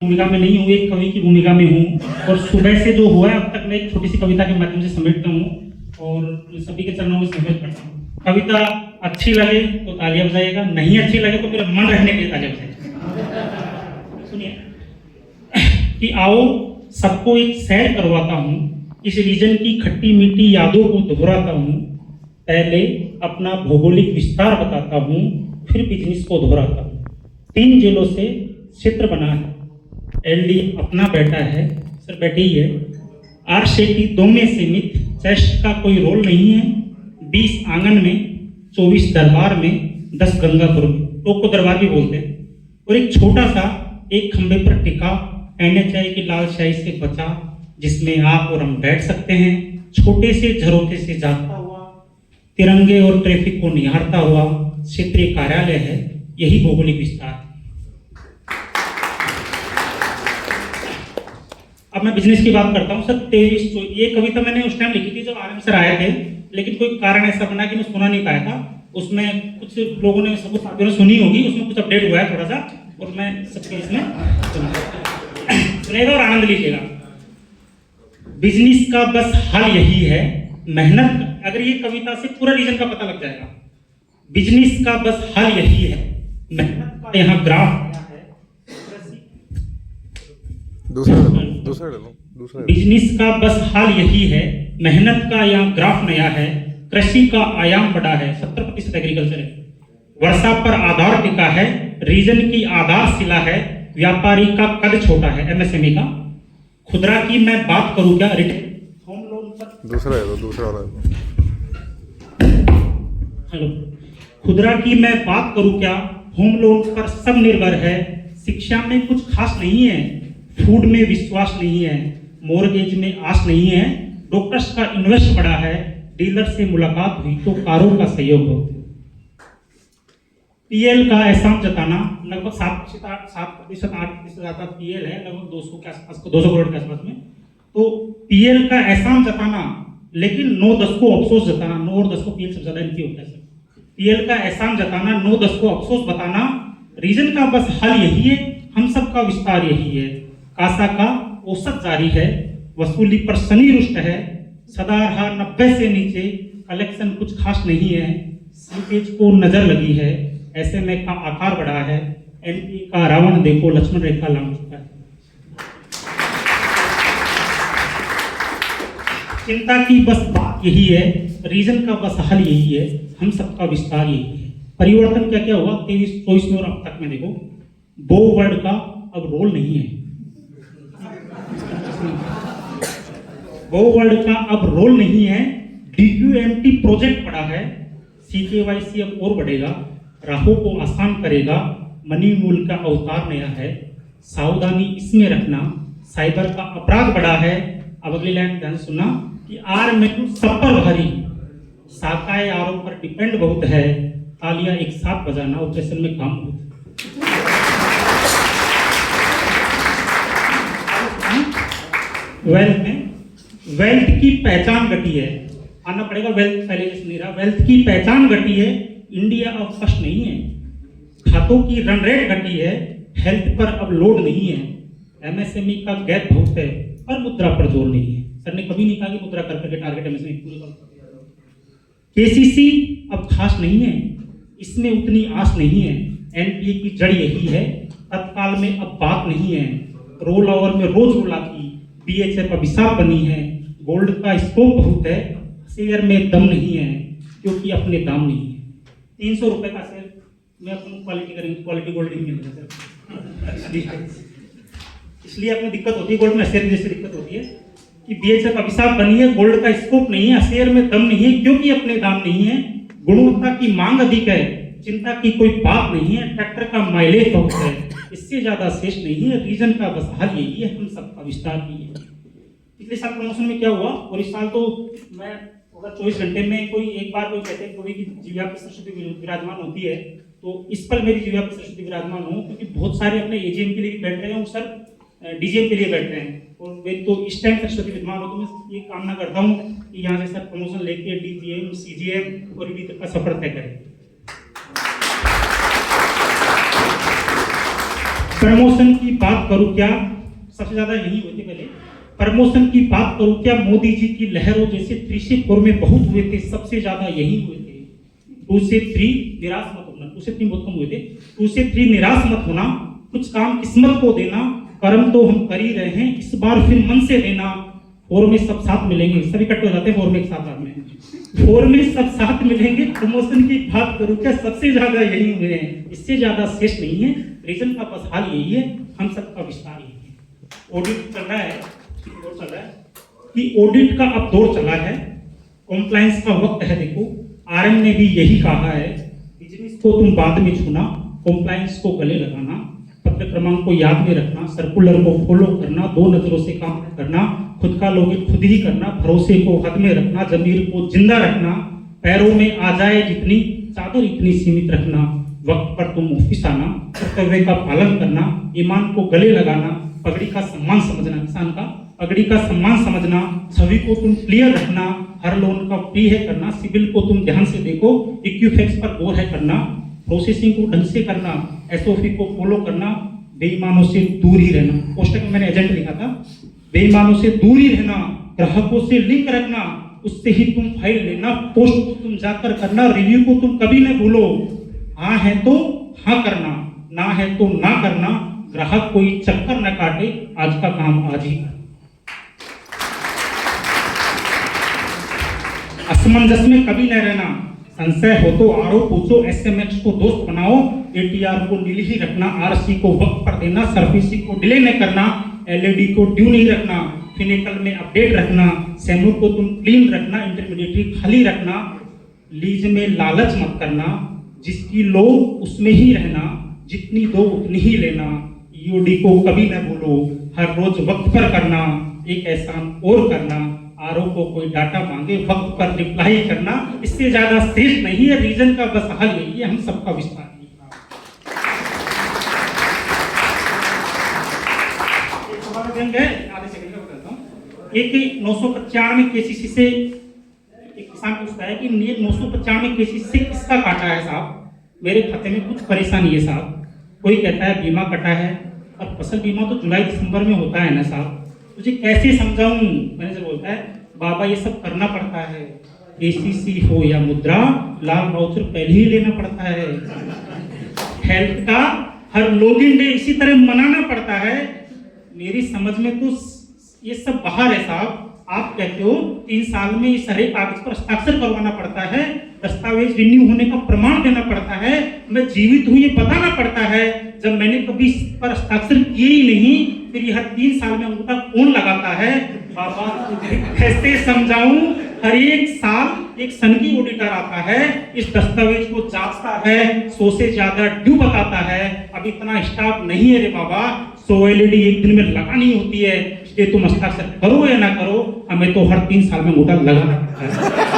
भूमिका में नहीं हूँ, एक कवि की भूमिका में हूँ और सुबह से जो हुआ है अब तक मैं एक छोटी सी कविता के माध्यम से समेटता हूँ और सभी के चरणों में समर्पित करता हूँ। कविता अच्छी लगे तो तालियां बजाइएगा, नहीं अच्छी लगे तो मेरा मन रहने के लिए तालियां बजाइएगा। सुनिए कि आओ सबको एक सैर करवाता हूँ, इस रीजन की खट्टी मीठी यादों को दोहराता हूँ। पहले अपना भौगोलिक विस्तार बताता हूँ, फिर बिजनेस को दोहराता हूँ। 3 जिलों से क्षेत्र बना है, एलडी अपना बेटा है, सर बेटे ही है। आर शेट्टी 2 में सीमित, चेस्ट का कोई रोल नहीं है। 20 आंगन में, 24 दरबार में, 10 गंगापुर में, लोग को दरबार भी बोलते हैं। और एक छोटा सा एक खंबे पर टिका NHI की लाल शाही से बचा, जिसमें आप और हम बैठ सकते हैं। छोटे से झरोखे से जाता हुआ, तिरंगे और ट्रैफिक को निहारता हुआ क्षेत्रीय कार्यालय है, यही भौगोलिक विस्तार। अब मैं बिजनेस की बात करता हूँ सर। 23 ये कविता मैंने उस टाइम लिखी थी जब RM सर आए थे, लेकिन कोई कारण ऐसा बना कि मैं सुना नहीं पाया था। उसमें कुछ लोगों ने, सब साथियों ने सुनी होगी, उसमें कुछ अपडेट हुआ है थोड़ा सा, और मैं सबके इसमें सुनेगा और आनंद लीजिएगा। बिजनेस का बस हाल यही है, मेहनत। अगर ये कविता से पूरा रीजन का पता लग जाएगा। बिजनेस का बस हाल यही है, मेहनत का यहाँ ग्राफ दूसरा बिजनेस का बस हाल यही है, मेहनत का यहाँ ग्राफ नया है। कृषि का आयाम बड़ा है, 70% एग्रीकल्चर है। वर्षा पर आधार टिका है, रीजन की आधारशिला है। व्यापारी का कद छोटा है, MSME का। खुदरा की मैं बात करूं क्या, रिटेल होम लोन पर दूसरा हेलो, खुदरा की मैं बात करूं क्या, होम लोन पर सब निर्भर है। शिक्षा में कुछ खास नहीं है, फूड में विश्वास नहीं है, मॉर्गेज में आस नहीं है। डॉक्टर्स का इन्वेस्ट बड़ा है, डीलर से मुलाकात हुई तो कारों का सहयोग हो। PL का एहसान जताना, लगभग 7% 8% ज्यादा PL है, लगभग 200 के आसपास, 200 करोड़ के आसपास में। तो PL का एहसान जताना, लेकिन 9-10 को अफसोस जताना। 9 और 10 को PL सबसे ज्यादा इनकी होता है सर। PL का एहसान जताना, 9-10 को अफसोस बताना। रीजन का बस हल यही है, हम सबका विस्तार यही है। कासा का औसत जारी है, वसूली पर शनि रुष्ट है। सदा रहा 90 से नीचे, कलेक्शन कुछ खास नहीं है। सीपेज को नजर लगी है, SMA का आकार बढ़ा है। NP का रावण देखो लक्ष्मण रेखा लांघ चुका है। चिंता की बस बात यही है, रीजन का बस हल यही है, हम सबका विस्तार यही है। परिवर्तन क्या क्या हुआ 23-24 में और अब तक में देखो। बो वर्ड का अब रोल नहीं है, वो वर्ड का अब रोल नहीं है। DQMT प्रोजेक्ट बड़ा है, CKYC अब और बढ़ेगा, राहों को आसान करेगा। मनी मूल का अवतार नया है, सावधानी इसमें रखना। साइबर का अपराध बड़ा है। अब अगली लाइन ध्यान सुनना कि आर में सब पर भारी, शाखाएं आरों पर डिपेंड बहुत है। तालियां एक साथ बजाना, ऑपरेशन में काम बहुत है। वेल्थ की पहचान घटी है, आना पड़ेगा। वेल्थ पहले जैसे नहीं रहा, वेल्थ की पहचान घटी है। इंडिया अब फर्स्ट नहीं है, खातों की रन रेट घटी है। हेल्थ पर अब लोड नहीं है, MSME का गैप बहुत है, और मुद्रा पर जोर नहीं है। सर ने कभी नहीं कहा कि मुद्रा कर करके टारगेट MSME पूरे कर। KCC अब खास नहीं है, इसमें उतनी आस नहीं है। NPA की जड़ यही है, तत्काल में अब बात नहीं है। रोल ओवर में रोज रुलाती, BHF अभिशाप बनी है। गोल्ड का स्कोप बहुत है, शेयर में दम नहीं है, क्योंकि अपने दाम नहीं है। 300 रुपए का शेयर में अपन क्वालिटी करेंगे, क्वालिटी गोल्ड नहीं मिलेगा सर। इसलिए अपनी दिक्कत होती है गोल्ड में, शेयर जैसी दिक्कत होती है कि BHF अभिशाप बनी है। गोल्ड का स्कोप नहीं है, शेयर में दम नहीं है, क्योंकि अपने दाम नहीं है। गुणवत्ता की मांग अधिक है, चिंता की कोई बात नहीं है। ट्रैक्टर का माइलेज बहुत है, इससे ज्यादा शेष नहीं है। रीजन का बस हल यही है, हम सबका विस्तार यही है। पिछले साल प्रमोशन में क्या हुआ, और इस साल तो मैं अगर 24 घंटे में कोई एक बार कोई कहते हैं कोई की जीव्यापी सरस्वती विराजमान होती है, तो इस पर मेरी जीव्यापी सरस्वती विराजमान हो, क्योंकि बहुत सारे अपने AGM के लिए भी बैठ रहे हैं और सर DGM के लिए बैठ रहे हैं। और मेरी तो इस टाइम सरस्वती विद्यमान हो, तो मैं ये कामना करता हूँ कि यहाँ से सर प्रमोशन लेके DGM, CGM और ED तक का सफर तय करें। प्रमोशन की बात करूं क्या, सबसे ज्यादा यही हुए थे पहले। प्रमोशन की बात करूं क्या, मोदी जी की लहरों जैसे 3 से 4 में बहुत हुए थे, सबसे ज्यादा यही हुए थे। 2 से 3 निराश मत होना, 2 से 3 बहुत कम हुए थे। 2 से 3 निराश मत होना, कुछ काम किस्मत को देना, कर्म तो हम कर ही रहे हैं, इस बार फिर मन से देना। 4 में सब साथ मिलेंगे, सभी इकट्ठे हो जाते हैं 4 में एक साथ आदमी, 4 में सब साथ मिलेंगे। प्रमोशन की बात करूं क्या, सबसे ज्यादा यही हुए हैं, इससे ज्यादा शेष नहीं है। रीजन का बस हाल यही है, हम सबका विस्तार यही है। ऑडिट चल रहा है, दौर चल रहा है कि ऑडिट का अब दौर चला है, कॉम्प्लायंस का वक्त है। देखो आरएम ने भी यही कहा है, बिजनेस को तुम बाद में छूना, कॉम्प्लायंस को गले लगाना, पत्र क्रमांक को याद में रखना, सर्कुलर को फॉलो करना, 2 नजरों से काम करना, खुद का लॉगिन खुद ही करना, भरोसे को हद में रखना, जमीर को जिंदा रखना, पैरों में आ जाए जितनी चादर इतनी सीमित रखना, वक्त पर तुम ऑफिस आना, कर्तव्य का पालन करना, ईमान को गले लगाना, पगड़ी का सम्मान समझना, किसान का पगड़ी का सम्मान समझना, छवि को तुम क्लियर रखना, हर लोन का फ्री है करना, सिविल को तुम ध्यान से देखो, इक्विफैक्स पर गौर है करना, प्रोसेसिंग को ढंग से करना, एसओपी को फॉलो करना, बेईमानों से दूर ही रहना। पोस्टर में मैंने एजेंट लिखा था, बेईमानों से दूर ही रहना, ग्राहकों से लिंक रखना, उससे ही तुम फाइल लेना, पोस्ट को तुम जाकर करना, रिव्यू को तुम कभी न भूलो, हाँ है तो हाँ करना, ना है तो ना करना, ग्राहक कोई चक्कर न काटे, आज का काम आज ही। असमंजस में कभी न रहना, संशय हो तो आरओ पूछो, एसएमएक्स को दोस्त बनाओ, एटीआर को नीली ही रखना, आरसी को वक्त पर देना, सर्विसिंग को डिले न करना, एलईडी को ड्यू नहीं रखना, फिनिकल में अपडेट रखना, सेमू को तुम क्लीन रखना, इंटरमीडिएटरी खाली रखना, लीज में लालच मत करना, जिसकी लो उसमें ही रहना, जितनी दो उतनी ही लेना, ईओडी को कभी न भूलो, हर रोज वक्त पर करना, एक एहसान और करना, आरओ को कोई डाटा मांगे वक्त पर रिप्लाई करना, इससे ज्यादा श्रेष्ठ नहीं है। रीजन का बस हाल यही है, हम सबका विस्तार नहीं। आधे सेकंड का बताता हूँ। एक 995 केसीसी से एक किसान पूछता है कि 995 केसीसी से किसका काटा है साहब, मेरे खाते में कुछ परेशानी है साहब। कोई कहता है बीमा कटा है, और फसल बीमा तो जुलाई दिसंबर में होता है ना साहब, तुझे कैसे समझाऊं। मैनेजर बोलता है बाबा ये सब करना पड़ता है, केसीसी हो या मुद्रा, लाल वाउचर पहले ही लेना पड़ता है, हेल्थ का हर लॉगिन डे इसी तरह मनाना पड़ता है। मेरी समझ में तो ये सब बाहर है साहब। आप कहते हो 3 साल में इस हर एक कागज पर हस्ताक्षर करवाना पड़ता है, दस्तावेज रिन्यू होने का प्रमाण देना पड़ता है, मैं जीवित हूं ये बताना पड़ता है। जब मैंने कभी इस पर हस्ताक्षर किए ही नहीं, फिर यह 3 साल में अंगूठा कौन लगाता है। बाबा कैसे समझाऊं, हर एक साल एक सनकी ऑडिटर आता है, इस दस्तावेज को जांचता है, 100 से ज्यादा ड्यू बताता है। अब इतना स्टाफ नहीं है रे बाबा, 100 एलईडी एक दिन में लगानी होती है, इसलिए तुम हस्ताक्षर करो या ना करो, हमें तो हर 3 साल में अंगूठा लगाना पड़ता है।